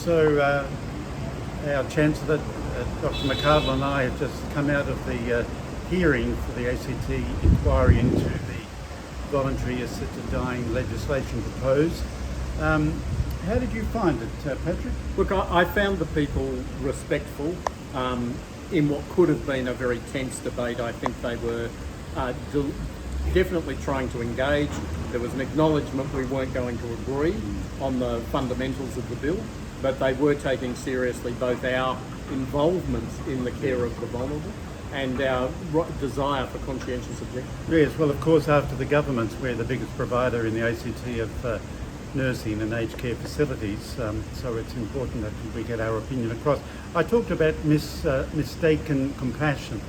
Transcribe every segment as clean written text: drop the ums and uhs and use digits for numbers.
So our Chancellor, Dr. McCardle, and I have just come out of the hearing for the ACT inquiry into the voluntary assisted dying legislation proposed. How did you find it, Patrick? Look, I found the people respectful in what could have been a very tense debate. I think they were definitely trying to engage. There was an acknowledgement we weren't going to agree on the fundamentals of the bill, but they were taking seriously both our involvement in the care of the vulnerable and our desire for conscientious objection. Yes, well, of course, after the governments, we're the biggest provider in the ACT of nursing and aged care facilities, so it's important that we get our opinion across. I talked about mistaken compassion.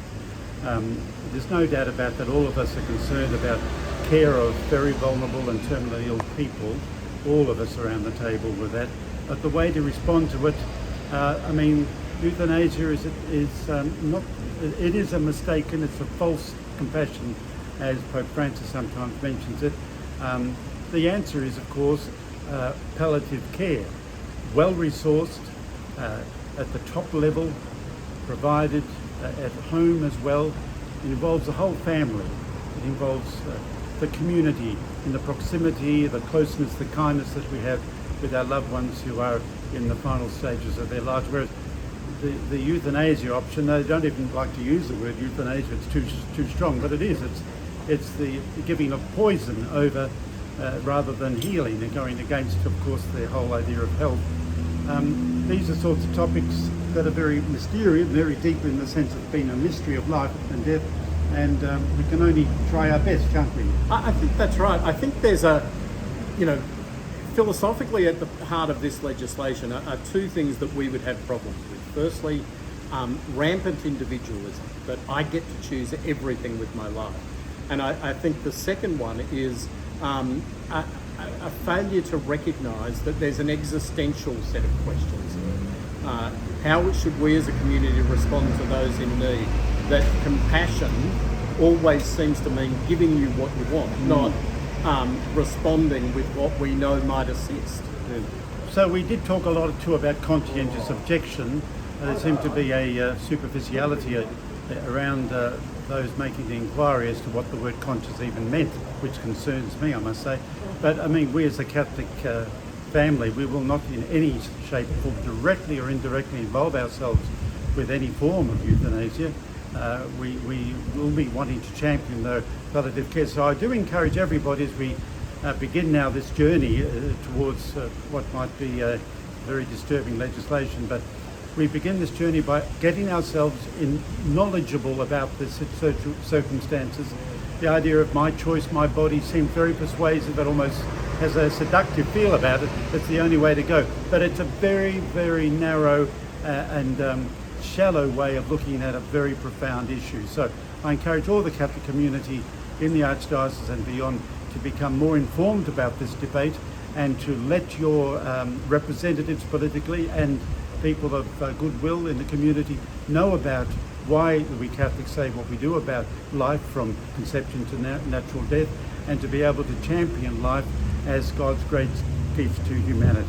There's no doubt about that. All of us are concerned about care of very vulnerable and terminally ill people. All of us around the table with that. But the way to respond to it, euthanasia is not. It is a mistaken. It's a false compassion, as Pope Francis sometimes mentions it. The answer is, of course, palliative care, well-resourced, at the top level, provided at home as well. It involves the whole family. It involves the community, in the proximity, the closeness, the kindness that we have with our loved ones who are in the final stages of their lives. Whereas the euthanasia option, they don't even like to use the word euthanasia, it's too strong, but it is. It's the giving of poison over rather than healing, and going against, of course, the whole idea of health. These are sorts of topics that are very mysterious, very deep in the sense of being a mystery of life and death, and we can only try our best, can't we? I think that's right. I think there's philosophically at the heart of this legislation are two things that we would have problems with. Firstly, rampant individualism, that I get to choose everything with my life. And I think the second one is a failure to recognise that there's an existential set of questions. How should we as a community respond to those in need? That compassion always seems to mean giving you what you want, not responding with what we know might assist. Yeah. So we did talk a lot too about conscientious objection. There seemed to be a superficiality around those making the inquiry as to what the word conscious even meant, which concerns me, I must say. But I mean, we as a Catholic family, we will not in any shape or form directly or indirectly involve ourselves with any form of euthanasia. We will be wanting to champion the palliative care. So I do encourage everybody as we begin now this journey towards what might be a very disturbing legislation, but we begin this journey by getting ourselves knowledgeable about the circumstances. The idea of my choice, my body seems very persuasive. It almost has a seductive feel about it. It's the only way to go. But it's a very, very narrow and shallow way of looking at a very profound issue. So I encourage all the Catholic community in the Archdiocese and beyond to become more informed about this debate and to let your representatives politically and people of goodwill in the community know about why we Catholics say what we do about life from conception to natural death, and to be able to champion life as God's great gift to humanity.